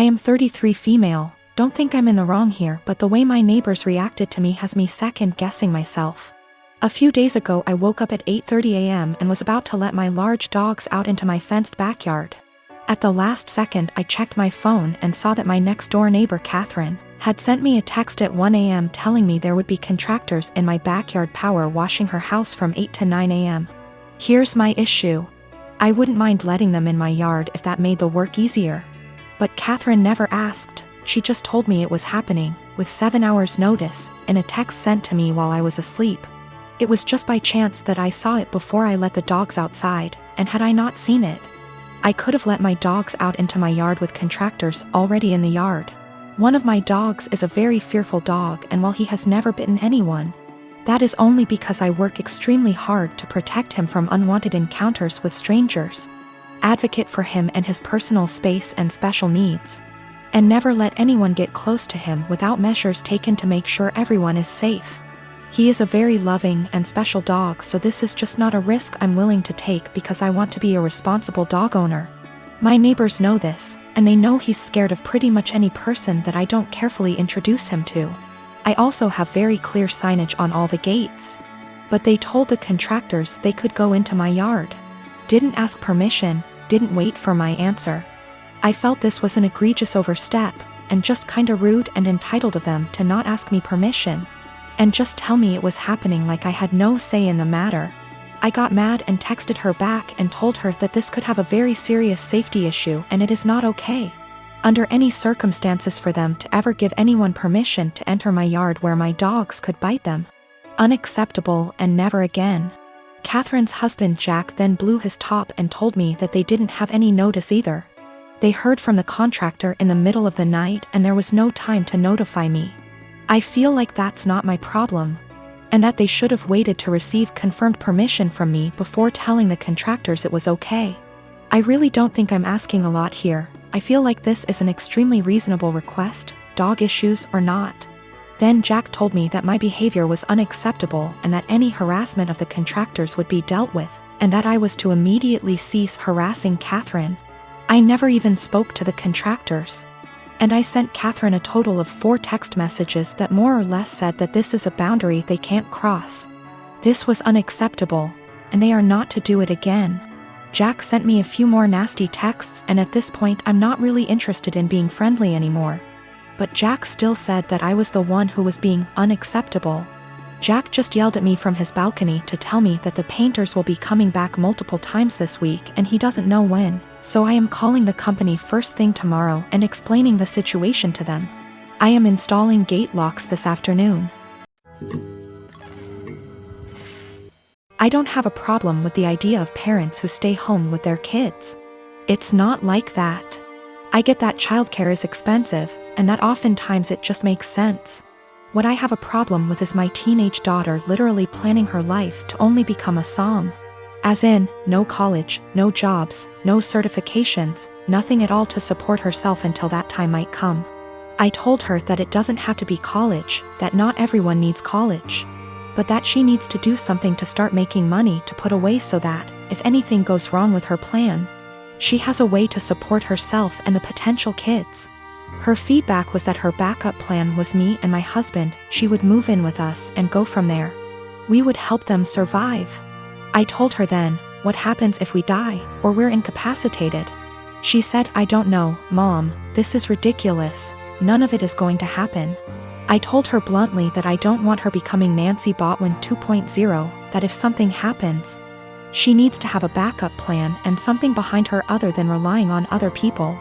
I am 33 female, don't think I'm in the wrong here, but the way my neighbors reacted to me has me second-guessing myself. A few days ago I woke up at 8:30 a.m. and was about to let my large dogs out into my fenced backyard. At the last second I checked my phone and saw that my next-door neighbor Catherine had sent me a text at 1 a.m. telling me there would be contractors in my backyard power washing her house from 8 to 9 a.m. Here's my issue. I wouldn't mind letting them in my yard if that made the work easier. But Catherine never asked, she just told me it was happening, with 7 hours notice, in a text sent to me while I was asleep. It was just by chance that I saw it before I let the dogs outside, and had I not seen it, I could have let my dogs out into my yard with contractors already in the yard. One of my dogs is a very fearful dog, and while he has never bitten anyone, that is only because I work extremely hard to protect him from unwanted encounters with strangers, advocate for him and his personal space and special needs, and never let anyone get close to him without measures taken to make sure everyone is safe. He is a very loving and special dog, so this is just not a risk I'm willing to take because I want to be a responsible dog owner. My neighbors know this, and they know he's scared of pretty much any person that I don't carefully introduce him to. I also have very clear signage on all the gates. But they told the contractors they could go into my yard. Didn't ask permission, didn't wait for my answer. I felt this was an egregious overstep, and just kinda rude and entitled of them to not ask me permission, and just tell me it was happening like I had no say in the matter. I got mad and texted her back and told her that this could have a very serious safety issue and it is not okay, under any circumstances, for them to ever give anyone permission to enter my yard where my dogs could bite them. Unacceptable, and never again. Catherine's husband Jack then blew his top and told me that they didn't have any notice either. They heard from the contractor in the middle of the night and there was no time to notify me. I feel like that's not my problem, and that they should have waited to receive confirmed permission from me before telling the contractors it was okay. I really don't think I'm asking a lot here. I feel like this is an extremely reasonable request, dog issues or not. Then Jack told me that my behavior was unacceptable and that any harassment of the contractors would be dealt with, and that I was to immediately cease harassing Catherine. I never even spoke to the contractors. And I sent Catherine a total of 4 text messages that more or less said that this is a boundary they can't cross. This was unacceptable, and they are not to do it again. Jack sent me a few more nasty texts, and at this point I'm not really interested in being friendly anymore. But Jack still said that I was the one who was being unacceptable. Jack just yelled at me from his balcony to tell me that the painters will be coming back multiple times this week and he doesn't know when, so I am calling the company first thing tomorrow and explaining the situation to them. I am installing gate locks this afternoon. I don't have a problem with the idea of parents who stay home with their kids. It's not like that. I get that childcare is expensive, and that oftentimes it just makes sense. What I have a problem with is my teenage daughter literally planning her life to only become a som. As in, no college, no jobs, no certifications, nothing at all to support herself until that time might come. I told her that it doesn't have to be college, that not everyone needs college, but that she needs to do something to start making money to put away so that, if anything goes wrong with her plan, she has a way to support herself and the potential kids. Her feedback was that her backup plan was me and my husband. She would move in with us and go from there. We would help them survive. I told her then, what happens if we die, or we're incapacitated? She said, I don't know, Mom, this is ridiculous, none of it is going to happen. I told her bluntly that I don't want her becoming Nancy Botwin 2.0, that if something happens, she needs to have a backup plan and something behind her other than relying on other people.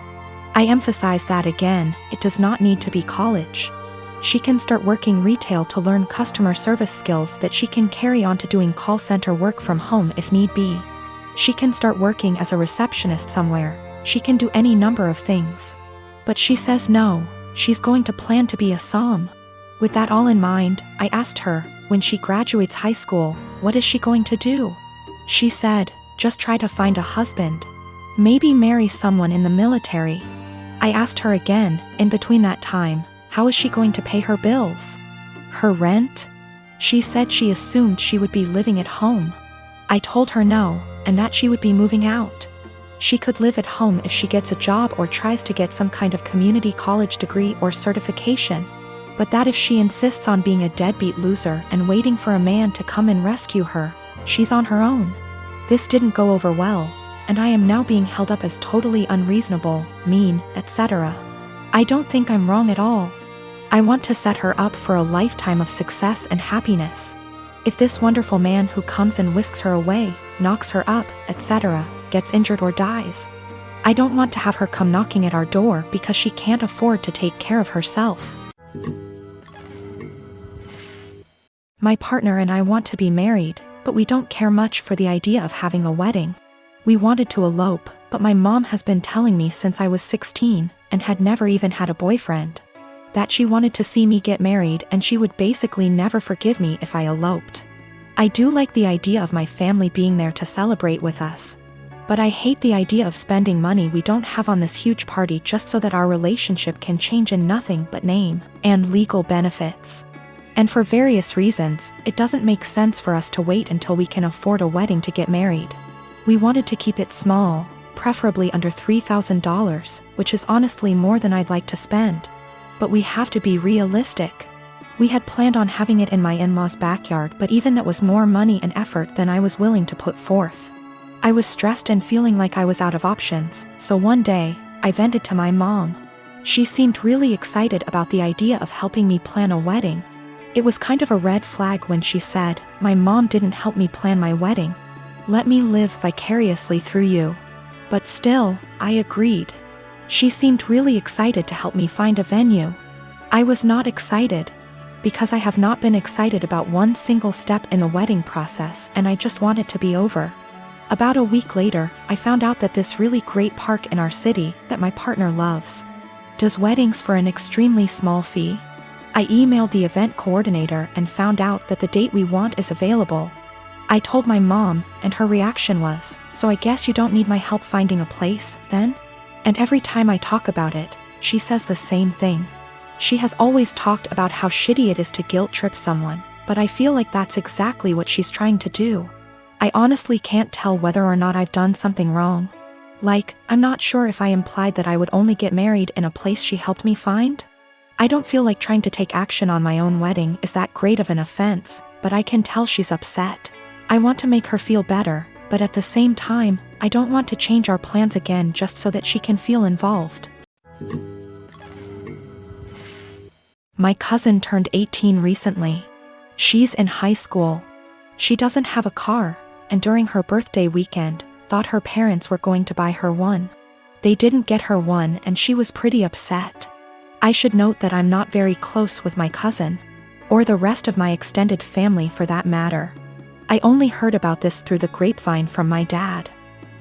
I emphasize that again, it does not need to be college. She can start working retail to learn customer service skills that she can carry on to doing call center work from home if need be. She can start working as a receptionist somewhere. She can do any number of things. But she says no, she's going to plan to be a som. With that all in mind, I asked her, when she graduates high school, what is she going to do? She said, just try to find a husband. Maybe marry someone in the military. I asked her again, in between that time, how is she going to pay her bills? Her rent? She said she assumed she would be living at home. I told her no, and that she would be moving out. She could live at home if she gets a job or tries to get some kind of community college degree or certification. But that if she insists on being a deadbeat loser and waiting for a man to come and rescue her, she's on her own. This didn't go over well, and I am now being held up as totally unreasonable, mean, etc. I don't think I'm wrong at all. I want to set her up for a lifetime of success and happiness. If this wonderful man who comes and whisks her away, knocks her up, etc., gets injured or dies, I don't want to have her come knocking at our door because she can't afford to take care of herself. My partner and I want to be married, but we don't care much for the idea of having a wedding. We wanted to elope, but my mom has been telling me since I was 16, and had never even had a boyfriend, that she wanted to see me get married and she would basically never forgive me if I eloped. I do like the idea of my family being there to celebrate with us, but I hate the idea of spending money we don't have on this huge party just so that our relationship can change in nothing but name and legal benefits. And for various reasons, it doesn't make sense for us to wait until we can afford a wedding to get married. We wanted to keep it small, preferably under $3,000, which is honestly more than I'd like to spend. But we have to be realistic. We had planned on having it in my in-laws' backyard, but even that was more money and effort than I was willing to put forth. I was stressed and feeling like I was out of options, so one day, I vented to my mom. She seemed really excited about the idea of helping me plan a wedding. It was kind of a red flag when she said, "My mom didn't help me plan my wedding. Let me live vicariously through you." But still, I agreed. She seemed really excited to help me find a venue. I was not excited, because I have not been excited about one single step in the wedding process, and I just want it to be over. About a week later, I found out that this really great park in our city, that my partner loves, does weddings for an extremely small fee. I emailed the event coordinator and found out that the date we want is available. I told my mom, and her reaction was, "So I guess you don't need my help finding a place, then?" And every time I talk about it, she says the same thing. She has always talked about how shitty it is to guilt trip someone, but I feel like that's exactly what she's trying to do. I honestly can't tell whether or not I've done something wrong. Like, I'm not sure if I implied that I would only get married in a place she helped me find. I don't feel like trying to take action on my own wedding is that great of an offense, but I can tell she's upset. I want to make her feel better, but at the same time, I don't want to change our plans again just so that she can feel involved. My cousin turned 18 recently. She's in high school. She doesn't have a car, and during her birthday weekend, thought her parents were going to buy her one. They didn't get her one and she was pretty upset. I should note that I'm not very close with my cousin, or the rest of my extended family for that matter. I only heard about this through the grapevine from my dad.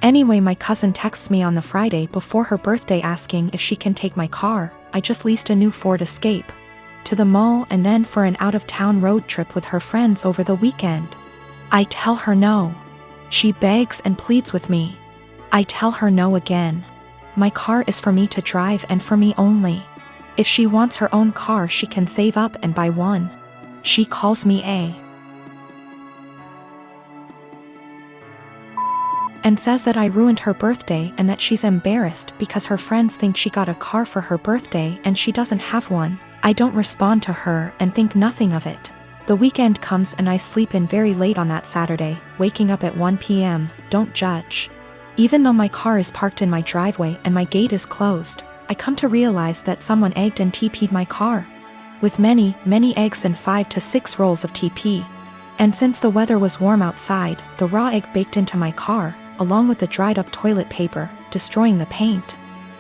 Anyway, my cousin texts me on the Friday before her birthday asking if she can take my car. I just leased a new Ford Escape, to the mall and then for an out-of-town road trip with her friends over the weekend. I tell her no. She begs and pleads with me. I tell her no again. My car is for me to drive and for me only. If she wants her own car, she can save up and buy one. She calls me a and says that I ruined her birthday and that she's embarrassed because her friends think she got a car for her birthday and she doesn't have one. I don't respond to her and think nothing of it. The weekend comes and I sleep in very late on that Saturday, waking up at 1 p.m., don't judge. Even though my car is parked in my driveway and my gate is closed, I come to realize that someone egged and TP'd my car. With many, many eggs and 5 to 6 rolls of TP. And since the weather was warm outside, the raw egg baked into my car, along with the dried up toilet paper, destroying the paint.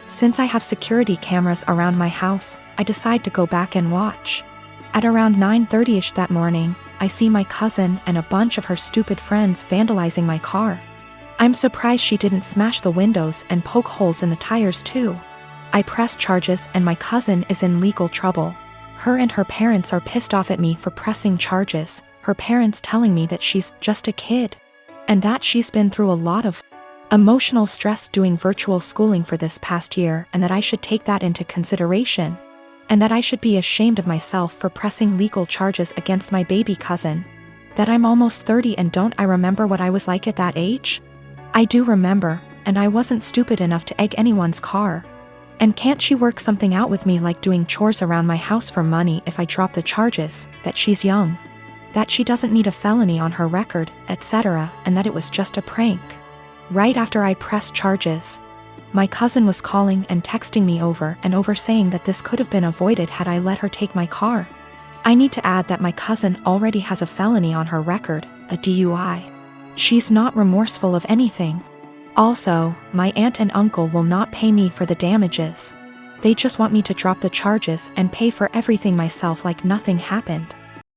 Since I have security cameras around my house, I decide to go back and watch. At around 9:30ish that morning, I see my cousin and a bunch of her stupid friends vandalizing my car. I'm surprised she didn't smash the windows and poke holes in the tires too. I press charges and my cousin is in legal trouble. Her and her parents are pissed off at me for pressing charges, her parents telling me that she's just a kid, and that she's been through a lot of emotional stress doing virtual schooling for this past year and that I should take that into consideration, and that I should be ashamed of myself for pressing legal charges against my baby cousin. That I'm almost 30 and don't I remember what I was like at that age? I do remember, and I wasn't stupid enough to egg anyone's car. And can't she work something out with me, like doing chores around my house for money if I drop the charges, that she's young, that she doesn't need a felony on her record, etc., and that it was just a prank. Right after I pressed charges, my cousin was calling and texting me over and over saying that this could have been avoided had I let her take my car. I need to add that my cousin already has a felony on her record, a DUI. She's not remorseful of anything. Also, my aunt and uncle will not pay me for the damages. They just want me to drop the charges and pay for everything myself like nothing happened.